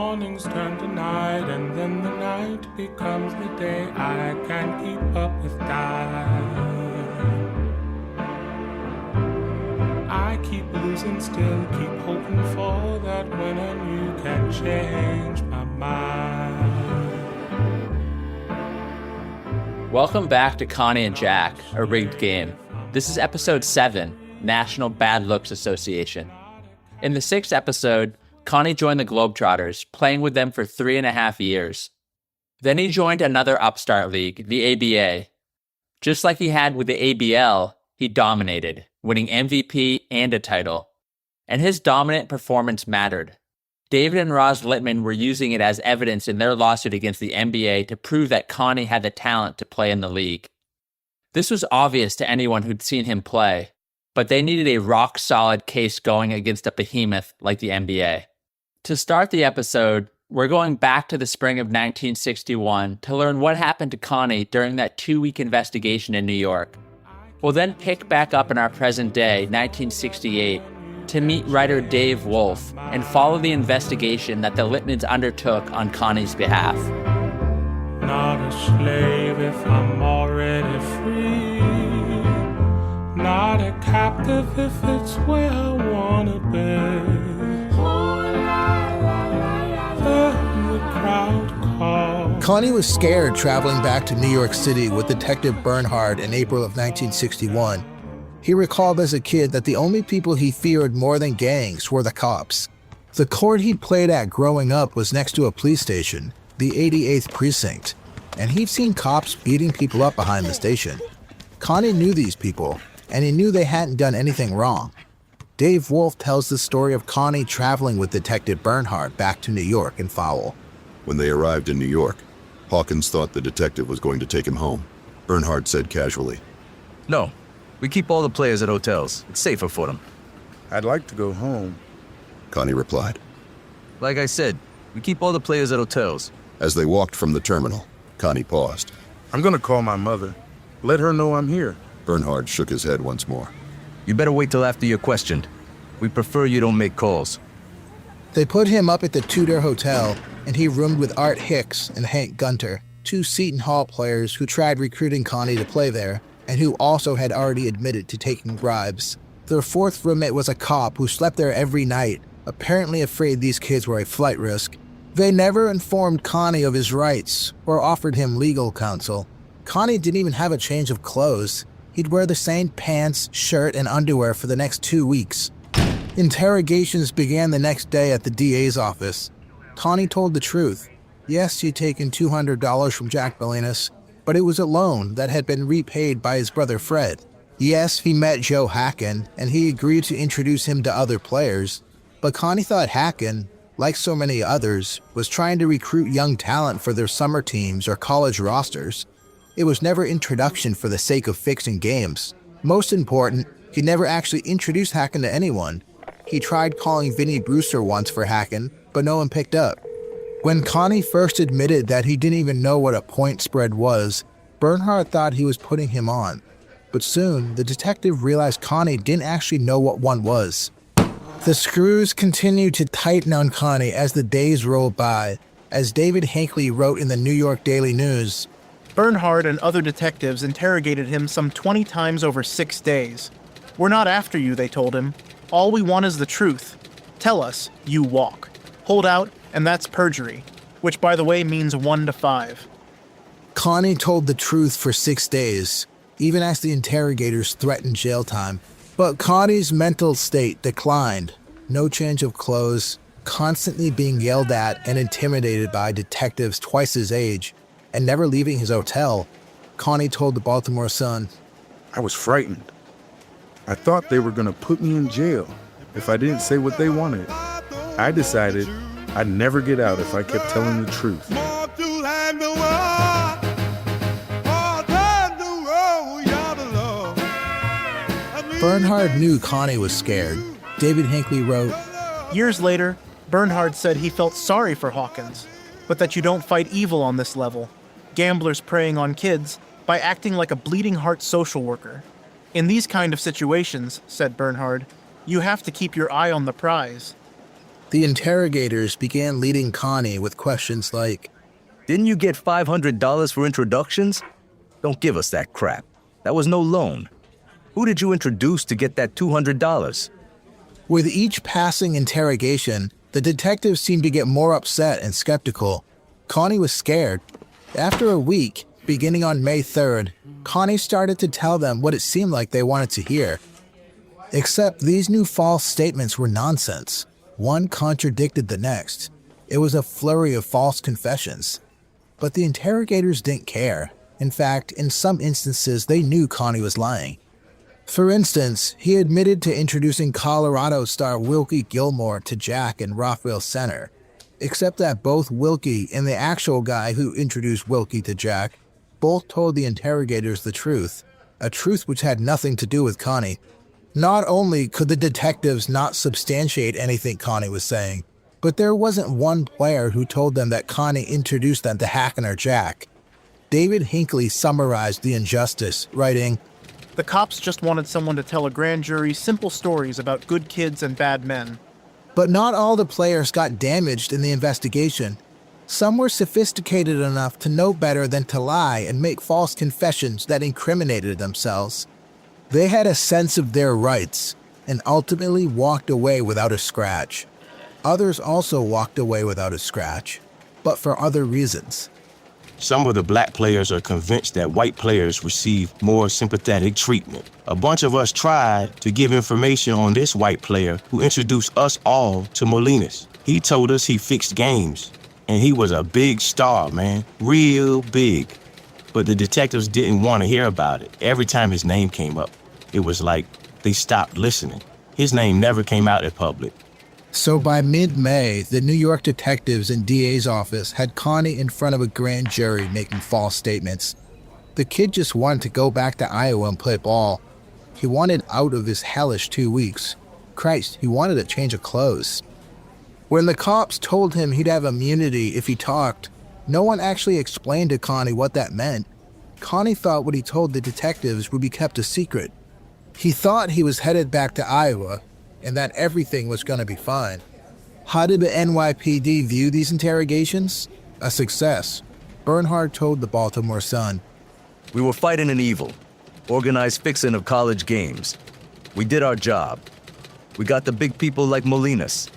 mornings turn to night, and then the night becomes the day. I can't keep up with time. I keep losing still, keep hoping for that when and you can change my mind. Welcome back to Connie and Jack, A Rigged Game. This is episode 7, National Bad Looks Association. In the 6th episode, Connie joined the Globetrotters, playing with them for 3.5 years. Then he joined another upstart league, the ABA. Just like he had with the ABL, he dominated, winning MVP and a title. And his dominant performance mattered. David and Roslyn Litman were using it as evidence in their lawsuit against the NBA to prove that Connie had the talent to play in the league. This was obvious to anyone who'd seen him play, but they needed a rock-solid case going against a behemoth like the NBA. To start the episode, we're going back to the spring of 1961 to learn what happened to Connie during that 2-week investigation in New York. We'll then pick back up in our present day, 1968, to meet writer Dave Wolf and follow the investigation that the Litmans undertook on Connie's behalf. Not a slave if I'm already free. Not a captive if it's where I wanna be. Then the crowd calls. Connie was scared traveling back to New York City with Detective Bernhard in April of 1961. He recalled as a kid that the only people he feared more than gangs were the cops. The court he'd played at growing up was next to a police station, the 88th Precinct, and he'd seen cops beating people up behind the station. Connie knew these people, and he knew they hadn't done anything wrong. Dave Wolf tells the story of Connie traveling with Detective Bernhard back to New York in Fowl. When they arrived in New York, Hawkins thought the detective was going to take him home. Bernhard said casually, "No, we keep all the players at hotels. It's safer for them." "I'd like to go home," Connie replied. "Like I said, we keep all the players at hotels." As they walked from the terminal, Connie paused. "I'm gonna call my mother. Let her know I'm here." Bernhard shook his head once more. "You better wait till after you're questioned. We prefer you don't make calls." They put him up at the Tudor Hotel, and he roomed with Art Hicks and Hank Gunter, 2 Seton Hall players who tried recruiting Connie to play there, and who also had already admitted to taking bribes. Their 4th roommate was a cop who slept there every night, apparently afraid these kids were a flight risk. They never informed Connie of his rights or offered him legal counsel. Connie didn't even have a change of clothes. He'd wear the same pants, shirt, and underwear for the next 2 weeks. Interrogations began the next day at the DA's office. Connie told the truth. Yes, he'd taken $200 from Jack Belanger, but it was a loan that had been repaid by his brother Fred. Yes, he met Joe Hacken, and he agreed to introduce him to other players, but Connie thought Hacken, like so many others, was trying to recruit young talent for their summer teams or college rosters. It was never introduction for the sake of fixing games. Most important, he never actually introduced Hacken to anyone. He tried calling Vinnie Brewster once for Hacken, but no one picked up. When Connie first admitted that he didn't even know what a point spread was, Bernhard thought he was putting him on. But soon, the detective realized Connie didn't actually know what one was. The screws continued to tighten on Connie as the days rolled by. As David Hinckley wrote in the New York Daily News, Bernhard and other detectives interrogated him some 20 times over 6 days. "We're not after you," they told him. "All we want is the truth. Tell us, you walk. Hold out, and that's perjury," which, by the way, means 1 to 5. Connie told the truth for 6 days, even as the interrogators threatened jail time. But Connie's mental state declined. No change of clothes, constantly being yelled at and intimidated by detectives twice his age, and never leaving his hotel. Connie told the Baltimore Sun, "I was frightened. I thought they were gonna put me in jail if I didn't say what they wanted. I decided I'd never get out if I kept telling the truth." Bernhard knew Connie was scared. David Hinckley wrote, Years later, Bernhard said he felt sorry for Hawkins, but that you don't fight evil on this level, gamblers preying on kids, by acting like a bleeding heart social worker. In these kind of situations, said Bernhard, you have to keep your eye on the prize. The interrogators began leading Connie with questions like, Didn't you get $500 for introductions? Don't give us that crap. That was no loan. Who did you introduce to get that $200? With each passing interrogation, the detectives seemed to get more upset and skeptical. Connie was scared. After a week, beginning on May 3rd, Connie started to tell them what it seemed like they wanted to hear. Except these new false statements were nonsense. One contradicted the next. It was a flurry of false confessions. But the interrogators didn't care. In fact, in some instances, they knew Connie was lying. For instance, he admitted to introducing Colorado star Wilkie Gilmore to Jack in Rockville Center, except that both Wilkie and the actual guy who introduced Wilkie to Jack both told the interrogators the truth, a truth which had nothing to do with Connie. Not only could the detectives not substantiate anything Connie was saying, but there wasn't one player who told them that Connie introduced them to Hacken or Jack. David Hinckley summarized the injustice, writing, The cops just wanted someone to tell a grand jury simple stories about good kids and bad men. But not all the players got damaged in the investigation. Some were sophisticated enough to know better than to lie and make false confessions that incriminated themselves. They had a sense of their rights and ultimately walked away without a scratch. Others also walked away without a scratch, but for other reasons. Some of the black players are convinced that white players receive more sympathetic treatment. A bunch of us tried to give information on this white player who introduced us all to Molinas. He told us he fixed games, and he was a big star, man, real big. But the detectives didn't want to hear about it. Every time his name came up, it was like they stopped listening. His name never came out in public. So by mid-May, the New York detectives and DA's office had Connie in front of a grand jury making false statements. The kid just wanted to go back to Iowa and play ball. He wanted out of his hellish 2 weeks. Christ, he wanted a change of clothes. When the cops told him he'd have immunity if he talked, no one actually explained to Connie what that meant. Connie thought what he told the detectives would be kept a secret. He thought he was headed back to Iowa and that everything was going to be fine. How did the NYPD view these interrogations? A success. Bernhard told the Baltimore Sun. We were fighting an evil, organized fixing of college games. We did our job. We got the big people like Molinas.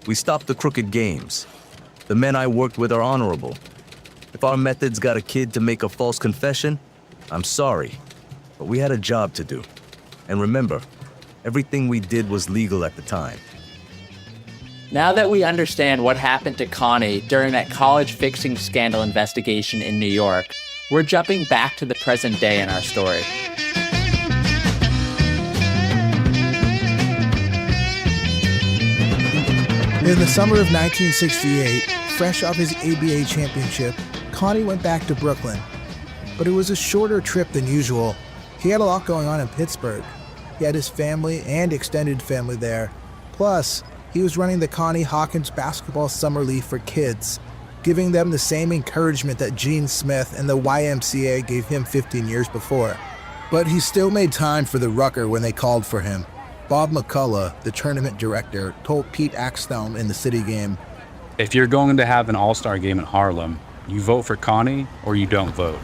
We stopped the crooked games. The men I worked with are honorable. If our methods got a kid to make a false confession, I'm sorry, but we had a job to do. And remember, everything we did was legal at the time. Now that we understand what happened to Connie during that college fixing scandal investigation in New York, we're jumping back to the present day in our story. In the summer of 1968, fresh off his ABA championship, Connie went back to Brooklyn. But it was a shorter trip than usual. He had a lot going on in Pittsburgh. He had his family and extended family there. Plus, he was running the Connie Hawkins Basketball Summer League for kids, giving them the same encouragement that Gene Smith and the YMCA gave him 15 years before. But he still made time for the Rucker when they called for him. Bob McCullough, the tournament director, told Pete Axthelm in the City game, If you're going to have an all-star game in Harlem, you vote for Connie or you don't vote.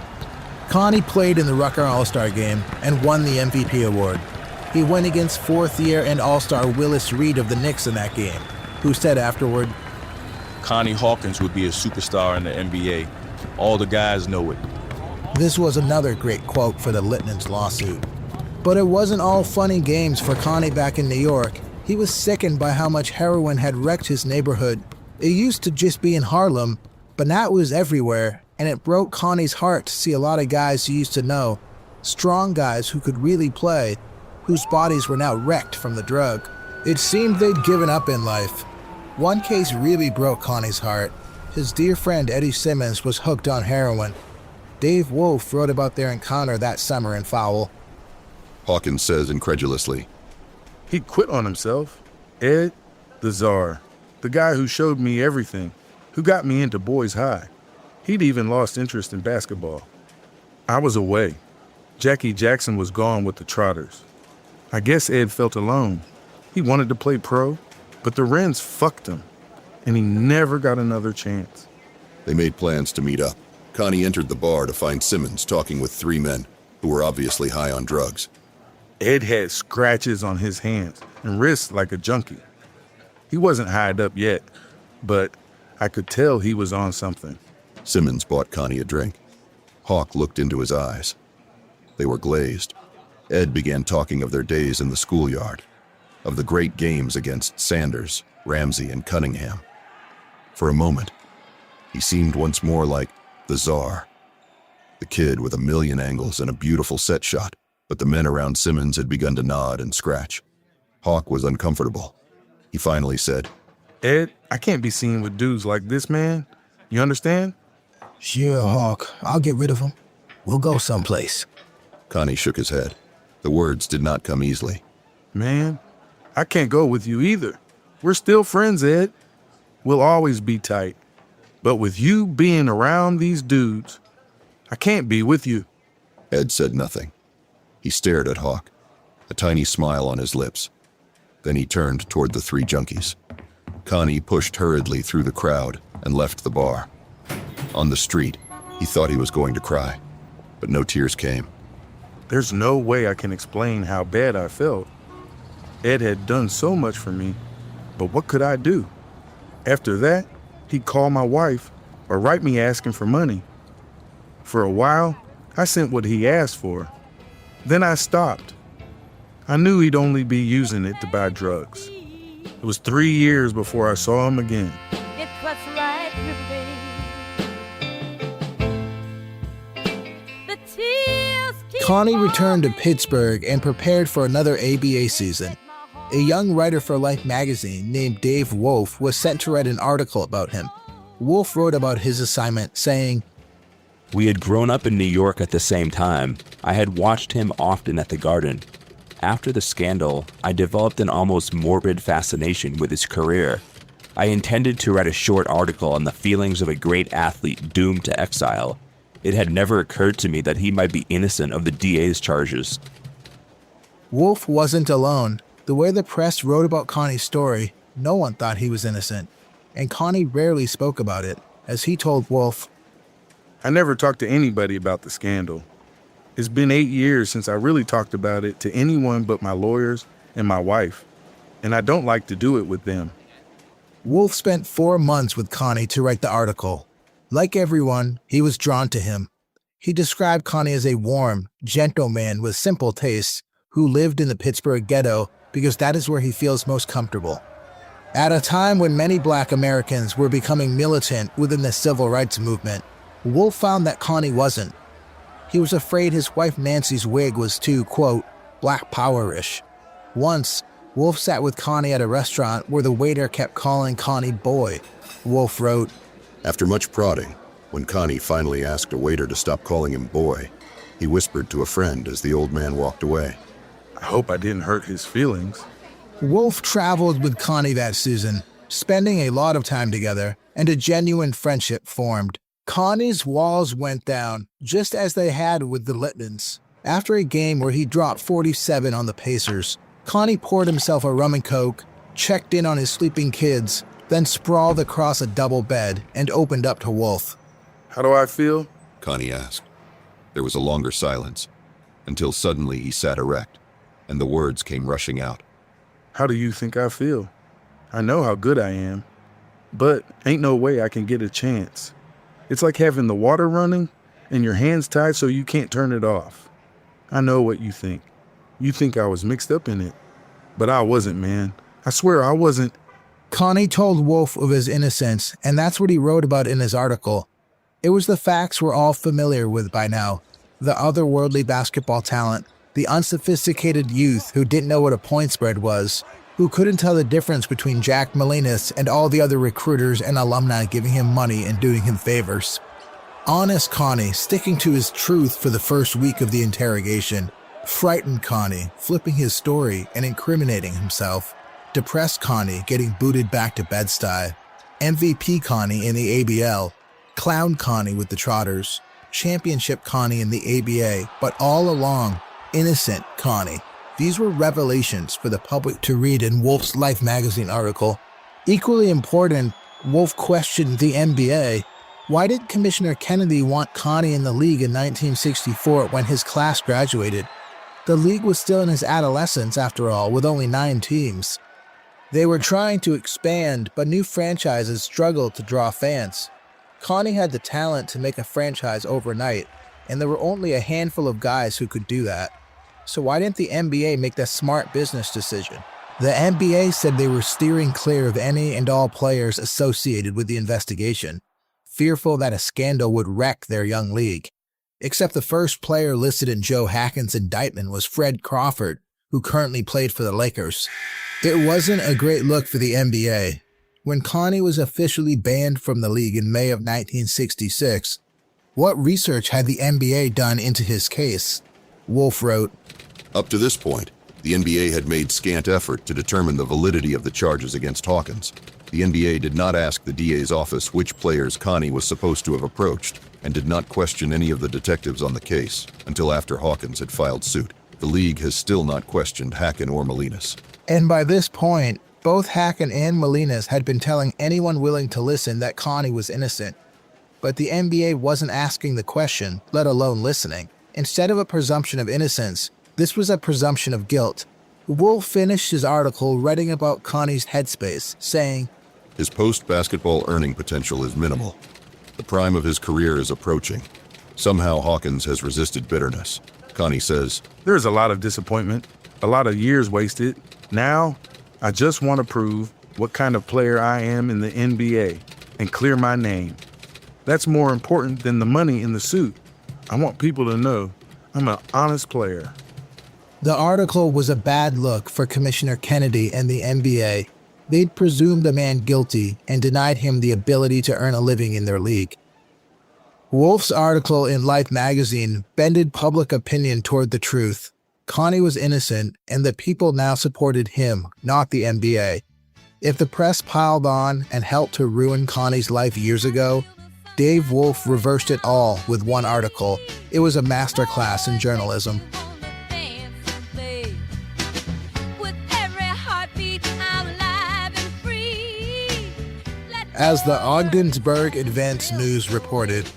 Connie played in the Rucker All-Star game and won the MVP award. He went against fourth-year and All-Star Willis Reed of the Knicks in that game, who said afterward, Connie Hawkins would be a superstar in the NBA. All the guys know it. This was another great quote for the Litman's lawsuit. But it wasn't all fun and games for Connie back in New York. He was sickened by how much heroin had wrecked his neighborhood. It used to just be in Harlem, but now it was everywhere, and it broke Connie's heart to see a lot of guys he used to know, strong guys who could really play, whose bodies were now wrecked from the drug. It seemed they'd given up in life. One case really broke Connie's heart. His dear friend Eddie Simmons was hooked on heroin. Dave Wolf wrote about their encounter that summer in Fowl. Hawkins says incredulously, He quit on himself. Ed, the czar, the guy who showed me everything, who got me into boys high. He'd even lost interest in basketball. I was away. Jackie Jackson was gone with the Trotters. I guess Ed felt alone. He wanted to play pro, but the Wrens fucked him. and he never got another chance. They made plans to meet up. Connie entered the bar to find Simmons talking with 3 men who were obviously high on drugs. Ed had scratches on his hands and wrists like a junkie. He wasn't highed up yet, but I could tell he was on something. Simmons bought Connie a drink. Hawk looked into his eyes. They were glazed. Ed began talking of their days in the schoolyard, of the great games against Sanders, Ramsey, and Cunningham. For a moment, he seemed once more like the Czar, the kid with a million angles and a beautiful set shot, but the men around Simmons had begun to nod and scratch. Hawk was uncomfortable. He finally said, Ed, I can't be seen with dudes like this, man. You understand? Sure, Hawk. I'll get rid of him. We'll go someplace. Connie shook his head. The words did not come easily. Man, I can't go with you either. We're still friends, Ed. We'll always be tight. But with you being around these dudes, I can't be with you. Ed said nothing. He stared at Hawk, a tiny smile on his lips. Then he turned toward the 3 junkies. Connie pushed hurriedly through the crowd and left the bar. On the street, he thought he was going to cry, but no tears came. There's no way I can explain how bad I felt. Ed had done so much for me, but what could I do? After that, he'd call my wife or write me asking for money. For a while, I sent what he asked for. Then I stopped. I knew he'd only be using it to buy drugs. It was 3 years before I saw him again. It was right, the tears keep Connie returned to Pittsburgh and prepared for another ABA season. A young writer for Life magazine named Dave Wolf was sent to write an article about him. Wolf wrote about his assignment, saying, "We had grown up in New York at the same time. I had watched him often at the Garden. After the scandal, I developed an almost morbid fascination with his career. I intended to write a short article on the feelings of a great athlete doomed to exile. It had never occurred to me that he might be innocent of the DA's charges." Wolf wasn't alone. The way the press wrote about Connie's story, no one thought he was innocent, and Connie rarely spoke about it. As he told Wolf, I never talked to anybody about the scandal. It's been 8 years since I really talked about it to anyone but my lawyers and my wife, and I don't like to do it with them. Wolf spent 4 months with Connie to write the article. Like everyone, he was drawn to him. He described Connie as a warm, gentle man with simple tastes who lived in the Pittsburgh ghetto because that is where he feels most comfortable. At a time when many Black Americans were becoming militant within the civil rights movement, Wolf found that Connie wasn't. He was afraid his wife Nancy's wig was too, quote, Black Power-ish. Once, Wolf sat with Connie at a restaurant where the waiter kept calling Connie boy. Wolf wrote, After much prodding, when Connie finally asked a waiter to stop calling him boy, he whispered to a friend as the old man walked away, I hope I didn't hurt his feelings. Wolf traveled with Connie that season, spending a lot of time together, and a genuine friendship formed. Connie's walls went down, just as they had with the Litmans. After a game where he dropped 47 on the Pacers, Connie poured himself a rum and coke, checked in on his sleeping kids, then sprawled across a double bed and opened up to Wolf. How do I feel? Connie asked. There was a longer silence, until suddenly he sat erect, and the words came rushing out. How do you think I feel? I know how good I am, but ain't no way I can get a chance. It's like having the water running and your hands tied so you can't turn it off. I know what you think. You think I was mixed up in it, but I wasn't, man. I swear I wasn't. Connie told Wolf of his innocence, and that's what he wrote about in his article. It was the facts we're all familiar with by now. The otherworldly basketball talent, the unsophisticated youth who didn't know what a point spread was, who couldn't tell the difference between Jack Molinas and all the other recruiters and alumni giving him money and doing him favors. Honest Connie, sticking to his truth for the first week of the interrogation. Frightened Connie, flipping his story and incriminating himself. Depressed Connie, getting booted back to Bed-Stuy. MVP Connie in the ABL. Clown Connie with the Trotters. Championship Connie in the ABA, but all along, innocent Connie. These were revelations for the public to read in Wolf's Life magazine article. Equally important, Wolf questioned the NBA. Why did Commissioner Kennedy want Connie in the league in 1964 when his class graduated? The league was still in its adolescence, after all, with only 9 teams. They were trying to expand, but new franchises struggled to draw fans. Connie had the talent to make a franchise overnight, and there were only a handful of guys who could do that. So why didn't the NBA make the smart business decision? The NBA said they were steering clear of any and all players associated with the investigation, fearful that a scandal would wreck their young league. Except the first player listed in Joe Hacken's indictment was Fred Crawford, who currently played for the Lakers. It wasn't a great look for the NBA. When Connie was officially banned from the league in May of 1966, what research had the NBA done into his case? Wolf wrote, Up to this point, the NBA had made scant effort to determine the validity of the charges against Hawkins. The NBA did not ask the DA's office which players Connie was supposed to have approached, and did not question any of the detectives on the case until after Hawkins had filed suit. The league has still not questioned Hacken or Molinas. And by this point, both Hacken and Molinas had been telling anyone willing to listen that Connie was innocent. But the NBA wasn't asking the question, let alone listening. Instead of a presumption of innocence, this was a presumption of guilt. Wolf finished his article writing about Connie's headspace, saying, His post-basketball earning potential is minimal. The prime of his career is approaching. Somehow Hawkins has resisted bitterness. Connie says, There's a lot of disappointment, a lot of years wasted. Now, I just want to prove what kind of player I am in the NBA and clear my name. That's more important than the money in the suit. I want people to know I'm an honest player. The article was a bad look for Commissioner Kennedy and the NBA. They'd presumed the man guilty and denied him the ability to earn a living in their league. Wolf's article in Life magazine bended public opinion toward the truth. Connie was innocent, and the people now supported him, not the NBA. If the press piled on and helped to ruin Connie's life years ago, Dave Wolf reversed it all with one article. It was a masterclass in journalism. As the Ogdensburg Advance News reported,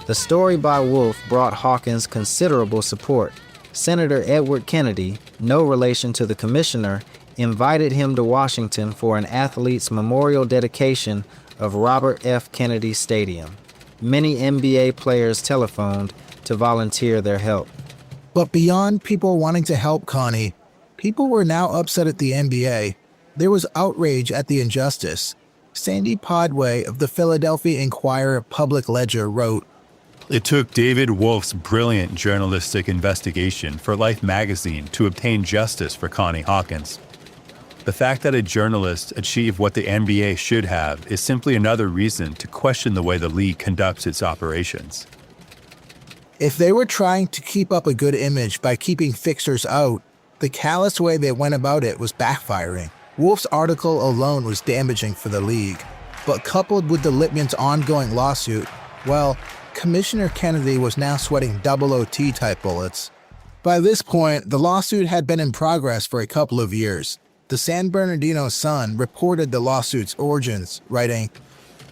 the story by Wolf brought Hawkins considerable support. Senator Edward Kennedy, no relation to the commissioner, invited him to Washington for an athlete's memorial dedication of Robert F. Kennedy Stadium. Many NBA players telephoned to volunteer their help. But beyond people wanting to help Connie, people were now upset at the NBA. There was outrage at the injustice. Sandy Podway of the Philadelphia Inquirer Public Ledger wrote, It took David Wolf's brilliant journalistic investigation for Life magazine to obtain justice for Connie Hawkins. The fact that a journalist achieved what the NBA should have is simply another reason to question the way the league conducts its operations. If they were trying to keep up a good image by keeping fixers out, the callous way they went about it was backfiring. Wolf's article alone was damaging for the league, but coupled with the Litman's ongoing lawsuit, well, Commissioner Kennedy was now sweating double OT type bullets. By this point, the lawsuit had been in progress for a couple of years. The San Bernardino Sun reported the lawsuit's origins, writing,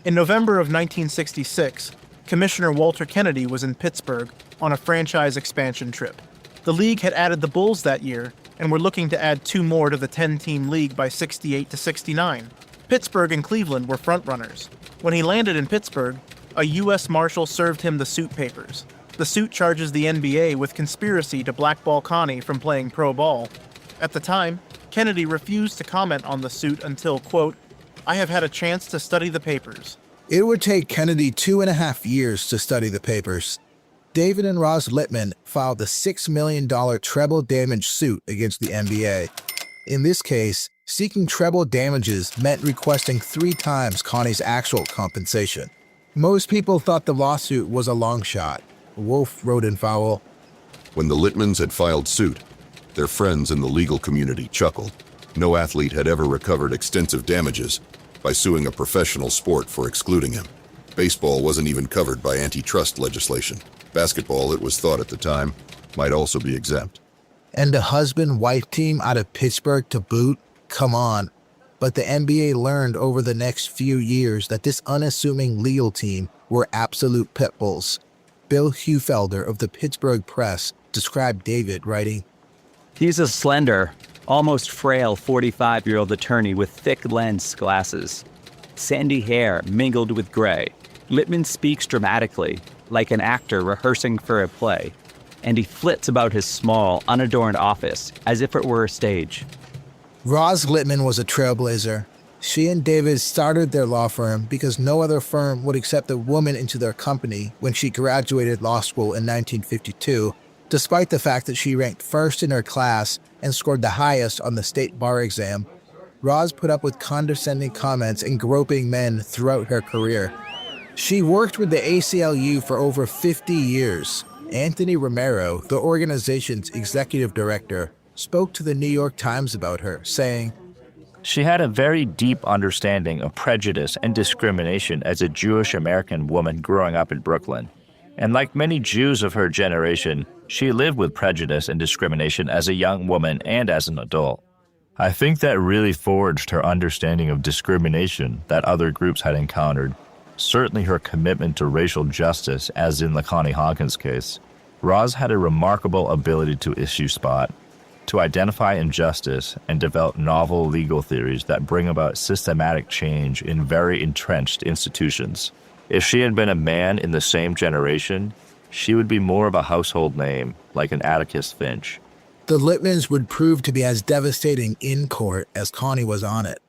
In November of 1966, Commissioner Walter Kennedy was in Pittsburgh on a franchise expansion trip. The league had added the Bulls that year, and were looking to add 2 more to the 10-team league by 68 to 69. Pittsburgh and Cleveland were frontrunners. When he landed in Pittsburgh, a U.S. Marshal served him the suit papers. The suit charges the NBA with conspiracy to blackball Connie from playing pro ball. At the time, Kennedy refused to comment on the suit until, quote, I have had a chance to study the papers. It would take Kennedy 2.5 years to study the papers. David and Roslyn Litman filed a $6 million treble damage suit against the NBA. In this case, seeking treble damages meant requesting 3 times Connie's actual compensation. Most people thought the lawsuit was a long shot. Wolf wrote in foul, When the Litmans had filed suit, their friends in the legal community chuckled. No athlete had ever recovered extensive damages by suing a professional sport for excluding him. Baseball wasn't even covered by antitrust legislation. Basketball, it was thought at the time, might also be exempt. And a husband-wife team out of Pittsburgh to boot? Come on. But the NBA learned over the next few years that this unassuming legal team were absolute pit bulls. Bill Hufelder of the Pittsburgh Press described David, writing, "He's a slender, almost frail 45-year-old attorney with thick lens glasses. Sandy hair mingled with gray. Litman speaks dramatically, like an actor rehearsing for a play, and he flits about his small, unadorned office as if it were a stage." Roz Litman was a trailblazer. She and David started their law firm because no other firm would accept a woman into their company when she graduated law school in 1952, despite the fact that she ranked first in her class and scored the highest on the state bar exam. Roz put up with condescending comments and groping men throughout her career. She worked with the ACLU for over 50 years. Anthony Romero, the organization's executive director, spoke to the New York Times about her, saying, "She had a very deep understanding of prejudice and discrimination as a Jewish American woman growing up in Brooklyn. And like many Jews of her generation, she lived with prejudice and discrimination as a young woman and as an adult. I think that really forged her understanding of discrimination that other groups had encountered. Certainly her commitment to racial justice, as in the Connie Hawkins case. Roz had a remarkable ability to issue spot, to identify injustice and develop novel legal theories that bring about systematic change in very entrenched institutions. If she had been a man in the same generation, she would be more of a household name, like an Atticus Finch." The Litmans would prove to be as devastating in court as Connie was on it.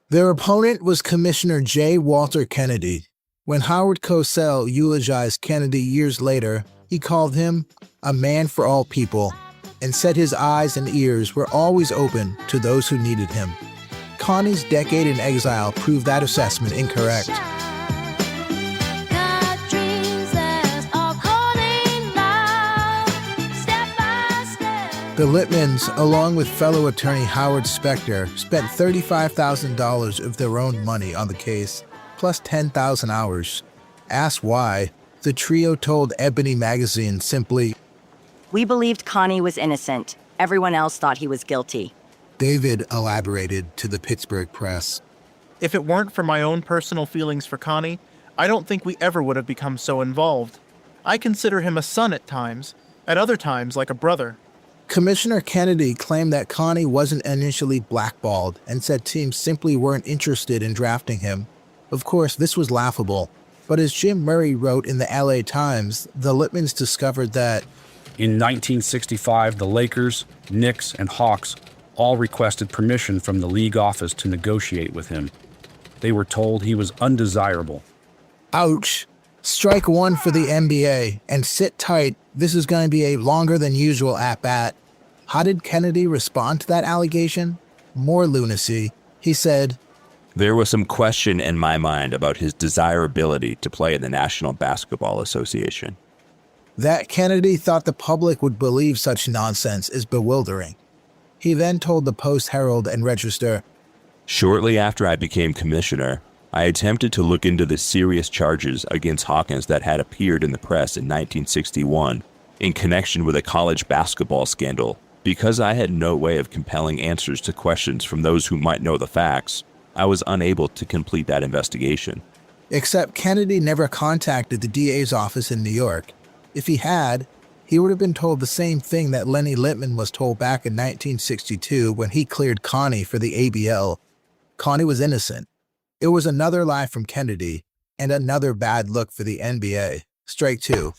Their opponent was Commissioner J. Walter Kennedy. When Howard Cosell eulogized Kennedy years later, he called him a man for all people and said his eyes and ears were always open to those who needed him. Connie's decade in exile proved that assessment incorrect. The Litmans, along with fellow attorney Howard Specter, spent $35,000 of their own money on the case, plus 10,000 hours. Asked why, the trio told Ebony magazine simply, "We believed Connie was innocent. Everyone else thought he was guilty." David elaborated to the Pittsburgh Press. If it weren't for my own personal feelings for Connie, I don't think we ever would have become so involved. I consider him a son at times, at other times like a brother. Commissioner Kennedy claimed that Connie wasn't initially blackballed and said teams simply weren't interested in drafting him. Of course, this was laughable, but as Jim Murray wrote in the LA Times, the Litmans discovered that in 1965, the Lakers, Knicks, and Hawks all requested permission from the league office to negotiate with him. They were told he was undesirable. Ouch. Strike one for the NBA, and sit tight, this is going to be a longer than usual at-bat. How did Kennedy respond to that allegation? More lunacy. He said, "There was some question in my mind about his desirability to play in the National Basketball Association." That Kennedy thought the public would believe such nonsense is bewildering. He then told the Post-Herald and Register, "Shortly after I became commissioner, I attempted to look into the serious charges against Hawkins that had appeared in the press in 1961 in connection with a college basketball scandal. Because I had no way of compelling answers to questions from those who might know the facts, I was unable to complete that investigation." Except Kennedy never contacted the DA's office in New York. If he had, he would have been told the same thing that Lenny Litman was told back in 1962 when he cleared Connie for the ABL. Connie was innocent. It was another lie from Kennedy, and another bad look for the NBA. Strike two.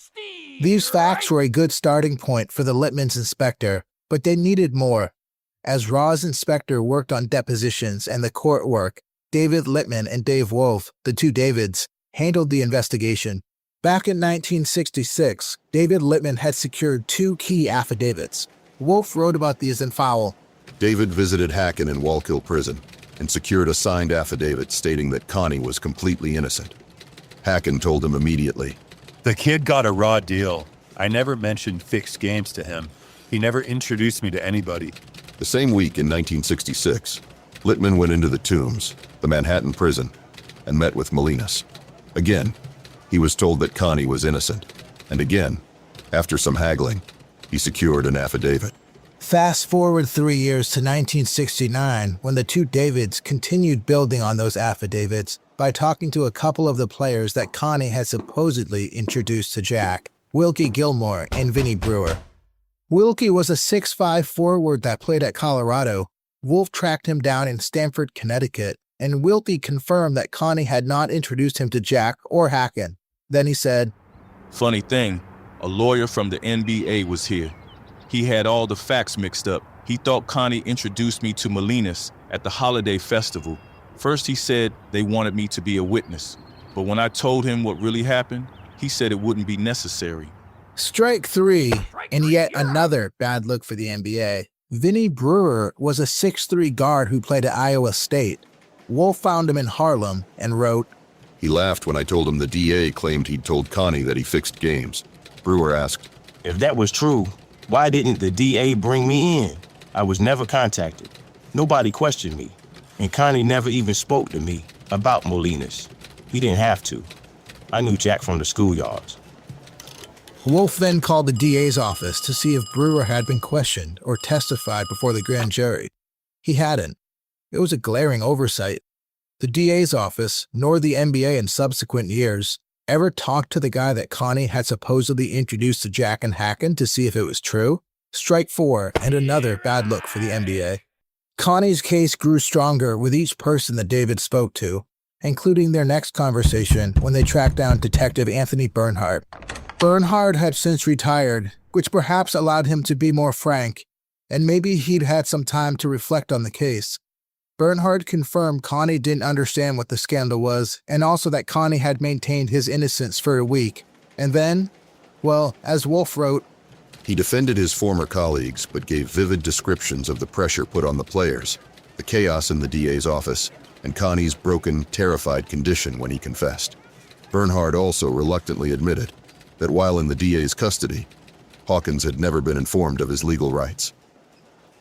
These facts were a good starting point for the Litman's inspector, but they needed more. As Raw's inspector worked on depositions and the court work, David Litman and Dave Wolf, the two Davids, handled the investigation. Back in 1966, David Litman had secured two key affidavits. Wolf wrote about these in Fowl. David visited Hacken in Wallkill Prison and secured a signed affidavit stating that Connie was completely innocent. Hacken told him immediately, "The kid got a raw deal. I never mentioned fixed games to him. He never introduced me to anybody." The same week in 1966, Litman went into the Tombs, the Manhattan prison, and met with Molinas. Again, he was told that Connie was innocent. And again, after some haggling, he secured an affidavit. Fast forward 3 years to 1969, when the two Davids continued building on those affidavits by talking to a couple of the players that Connie had supposedly introduced to Jack, Wilkie Gilmore and Vinnie Brewer. Wilkie was a 6'5" forward that played at Colorado. Wolf tracked him down in Stamford, Connecticut, and Wilkie confirmed that Connie had not introduced him to Jack or Hacken. Then he said, "Funny thing, a lawyer from the NBA was here. He had all the facts mixed up. He thought Connie introduced me to Molinas at the holiday festival. First he said they wanted me to be a witness, but when I told him what really happened, he said it wouldn't be necessary." Strike three, and yet another bad look for the NBA. Vinnie Brewer was a 6'3" guard who played at Iowa State. Wolf found him in Harlem and wrote, "He laughed when I told him the DA claimed he'd told Connie that he fixed games." Brewer asked, "If that was true, why didn't the DA bring me in? I was never contacted. Nobody questioned me. And Connie never even spoke to me about Molinas. He didn't have to. I knew Jack from the schoolyards." Wolf then called the DA's office to see if Brewer had been questioned or testified before the grand jury. He hadn't. It was a glaring oversight. The DA's office, nor the NBA in subsequent years, ever talked to the guy that Connie had supposedly introduced to Jack and Hacken to see if it was true. Strike four, and another bad look for the NBA. Connie's case grew stronger with each person that David spoke to, including their next conversation when they tracked down Detective Anthony Bernhardt. Bernhardt had since retired, which perhaps allowed him to be more frank, and maybe he'd had some time to reflect on the case. Bernhardt confirmed Connie didn't understand what the scandal was, and also that Connie had maintained his innocence for a week. And then, well, as Wolf wrote, he defended his former colleagues but gave vivid descriptions of the pressure put on the players, the chaos in the DA's office, and Connie's broken, terrified condition when he confessed. Bernhardt also reluctantly admitted that while in the DA's custody, Hawkins had never been informed of his legal rights.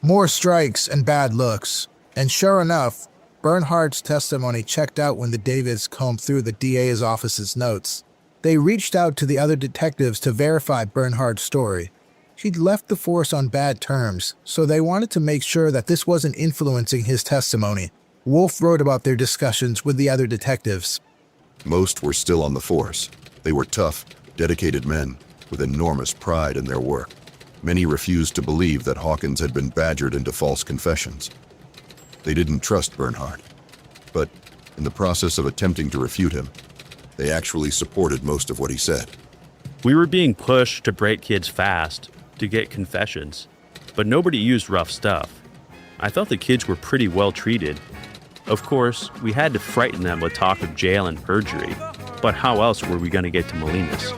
More strikes and bad looks. And sure enough, Bernhardt's testimony checked out when the Davids combed through the DA's office's notes. They reached out to the other detectives to verify Bernhardt's story. She'd left the force on bad terms, so they wanted to make sure that this wasn't influencing his testimony. Wolf wrote about their discussions with the other detectives. Most were still on the force. They were tough, dedicated men with enormous pride in their work. Many refused to believe that Hawkins had been badgered into false confessions. They didn't trust Bernhardt, but in the process of attempting to refute him, they actually supported most of what he said. "We were being pushed to break kids fast, to get confessions, but nobody used rough stuff. I thought the kids were pretty well treated. Of course, we had to frighten them with talk of jail and perjury, but how else were we going to get to Molinas?"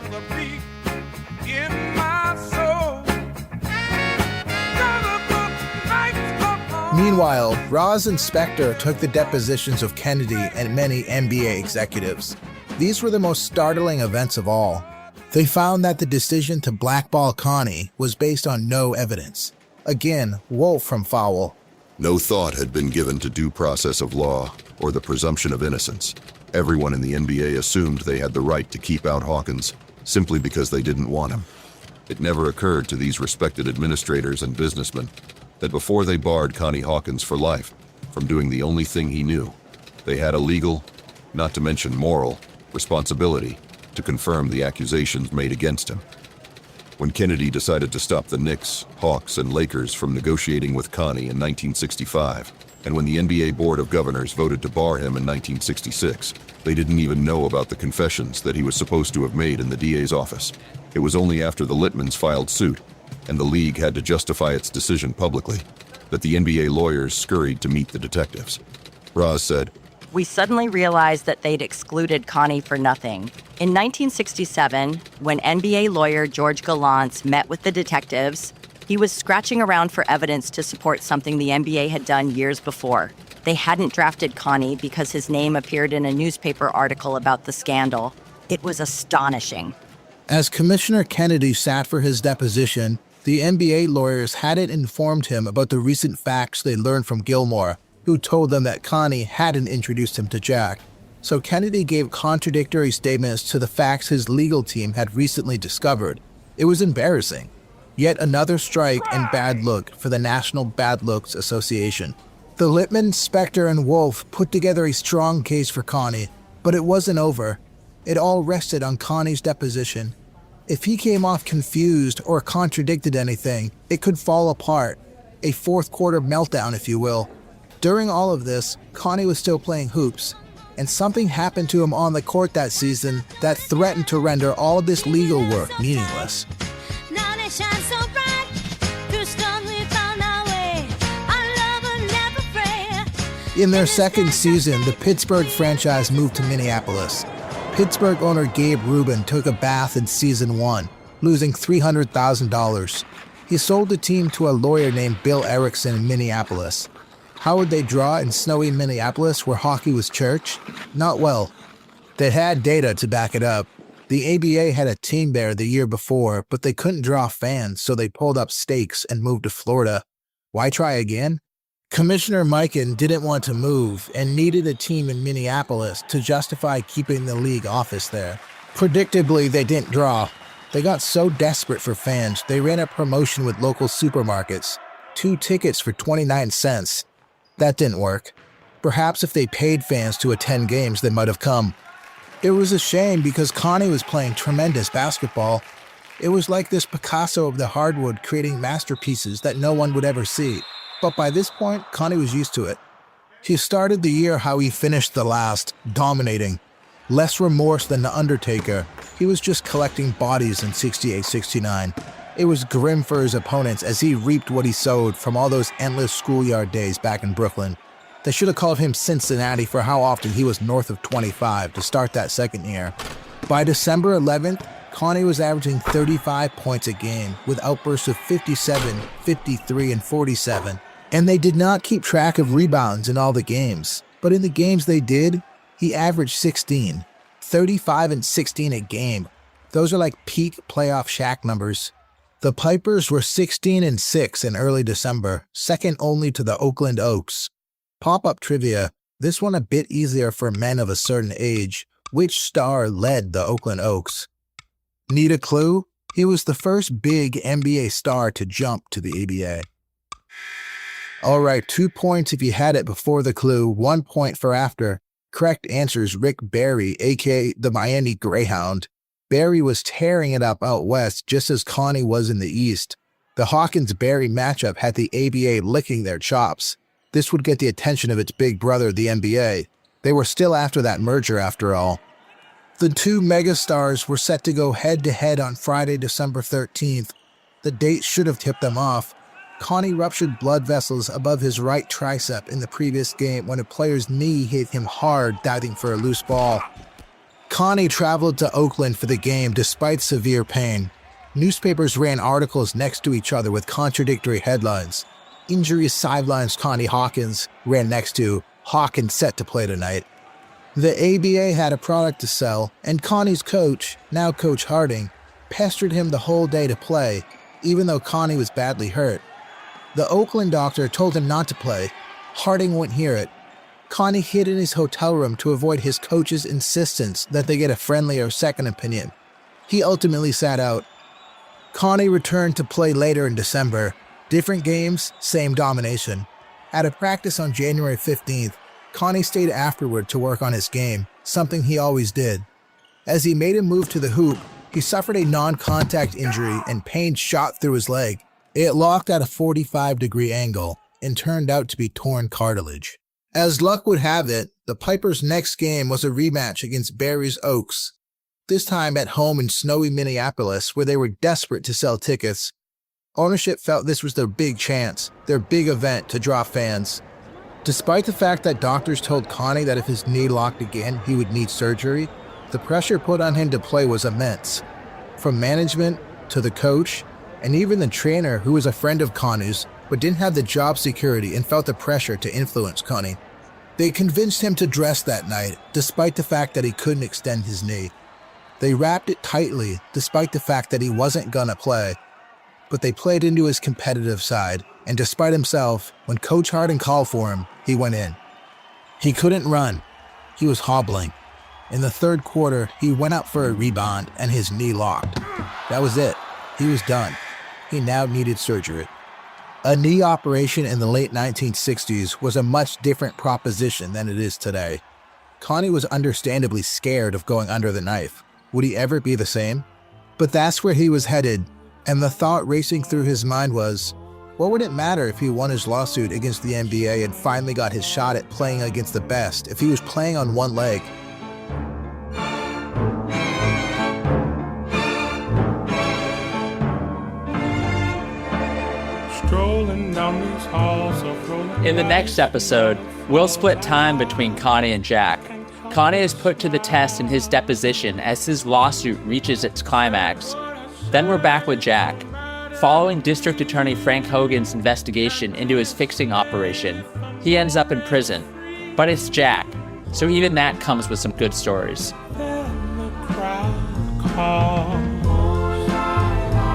Meanwhile, Roz and Spector took the depositions of Kennedy and many NBA executives. These were the most startling events of all. They found that the decision to blackball Connie was based on no evidence. Again, Wolf from Fowl. No thought had been given to due process of law or the presumption of innocence. Everyone in the NBA assumed they had the right to keep out Hawkins simply because they didn't want him. It never occurred to these respected administrators and businessmen that before they barred Connie Hawkins for life from doing the only thing he knew, they had a legal, not to mention moral, responsibility to confirm the accusations made against him. When Kennedy decided to stop the Knicks, Hawks, and Lakers from negotiating with Connie in 1965, and when the NBA Board of Governors voted to bar him in 1966, they didn't even know about the confessions that he was supposed to have made in the DA's office. It was only after the Litmans filed suit and the league had to justify its decision publicly that the NBA lawyers scurried to meet the detectives. Roz said, "We suddenly realized that they'd excluded Connie for nothing. In 1967, when NBA lawyer George Gallant met with the detectives, he was scratching around for evidence to support something the NBA had done years before. They hadn't drafted Connie because his name appeared in a newspaper article about the scandal. It was astonishing." As Commissioner Kennedy sat for his deposition, the NBA lawyers hadn't informed him about the recent facts they learned from Gilmore, who told them that Connie hadn't introduced him to Jack. So Kennedy gave contradictory statements to the facts his legal team had recently discovered. It was embarrassing. Yet another strike and bad look for the National Bad Looks Association. The Litman, Spector, and Wolf put together a strong case for Connie, but it wasn't over. It all rested on Connie's deposition. If he came off confused or contradicted anything, it could fall apart. A fourth quarter meltdown, if you will. During all of this, Connie was still playing hoops, and something happened to him on the court that season that threatened to render all of this legal work meaningless. In their second season, the Pittsburgh franchise moved to Minneapolis. Pittsburgh owner Gabe Rubin took a bath in season 1, losing $300,000. He sold the team to a lawyer named Bill Erickson in Minneapolis. How would they draw in snowy Minneapolis where hockey was church? Not well. They had data to back it up. The ABA had a team there the year before, but they couldn't draw fans, so they pulled up stakes and moved to Florida. Why try again? Commissioner Mikan didn't want to move and needed a team in Minneapolis to justify keeping the league office there. Predictably, they didn't draw. They got so desperate for fans, they ran a promotion with local supermarkets. 2 tickets for 29 cents. That didn't work. Perhaps if they paid fans to attend games, they might have come. It was a shame because Connie was playing tremendous basketball. It was like this Picasso of the hardwood creating masterpieces that no one would ever see. But by this point, Connie was used to it. He started the year how he finished the last, dominating. Less remorse than The Undertaker. He was just collecting bodies in 68-69. It was grim for his opponents as he reaped what he sowed from all those endless schoolyard days back in Brooklyn. They should have called him Cincinnati for how often he was north of 25 to start that second year. By December 11th, Connie was averaging 35 points a game with outbursts of 57, 53, and 47. And they did not keep track of rebounds in all the games. But in the games they did, he averaged 16. 35 and 16 a game. Those are like peak playoff Shaq numbers. The Pipers were 16 and 6 in early December, second only to the Oakland Oaks. Pop-up trivia, this one a bit easier for men of a certain age. Which star led the Oakland Oaks? Need a clue? He was the first big NBA star to jump to the ABA. All right, 2 points if you had it before the clue, 1 point for after. Correct answer is Rick Barry, aka the Miami Greyhound. Barry was tearing it up out west just as Connie was in the east. The Hawkins-Barry matchup had the ABA licking their chops. This would get the attention of its big brother, the NBA. They were still after that merger after all. The 2 megastars were set to go head-to-head on Friday, December 13th. The date should have tipped them off. Connie ruptured blood vessels above his right tricep in the previous game when a player's knee hit him hard diving for a loose ball. Connie traveled to Oakland for the game despite severe pain. Newspapers ran articles next to each other with contradictory headlines. Injuries sidelines Connie Hawkins ran next to Hawkins set to play tonight. The ABA had a product to sell, and Connie's coach, now Coach Harding, pestered him the whole day to play, even though Connie was badly hurt. The Oakland doctor told him not to play. Harding wouldn't hear it. Connie hid in his hotel room to avoid his coach's insistence that they get a friendlier second opinion. He ultimately sat out. Connie returned to play later in December. Different games, same domination. At a practice on January 15th, Connie stayed afterward to work on his game, something he always did. As he made a move to the hoop, he suffered a non-contact injury and pain shot through his leg. It locked at a 45-degree angle and turned out to be torn cartilage. As luck would have it, the Pipers' next game was a rematch against Barry's Oaks, this time at home in snowy Minneapolis where they were desperate to sell tickets. Ownership felt this was their big chance, their big event to draw fans. Despite the fact that doctors told Connie that if his knee locked again, he would need surgery, the pressure put on him to play was immense. From management to the coach, and even the trainer who was a friend of Connie's but didn't have the job security and felt the pressure to influence Connie. They convinced him to dress that night, despite the fact that he couldn't extend his knee. They wrapped it tightly, despite the fact that he wasn't gonna play. But they played into his competitive side, and despite himself, when Coach Harding called for him, he went in. He couldn't run. He was hobbling. In the third quarter, he went out for a rebound and his knee locked. That was it. He was done. he now needed surgery. A knee operation in the late 1960s was a much different proposition than it is today. Connie was understandably scared of going under the knife. Would he ever be the same? But that's where he was headed, and the thought racing through his mind was, what would it matter if he won his lawsuit against the NBA and finally got his shot at playing against the best if he was playing on one leg? Strolling down these halls of rolling. In the next episode, we'll split time between Connie and Jack. Connie is put to the test in his deposition as his lawsuit reaches its climax. Then we're back with Jack. Following District Attorney Frank Hogan's investigation into his fixing operation, he ends up in prison. But it's Jack, so even that comes with some good stories. Then the crowd calls.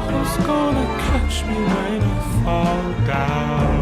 Who's gonna catch me when I fall down?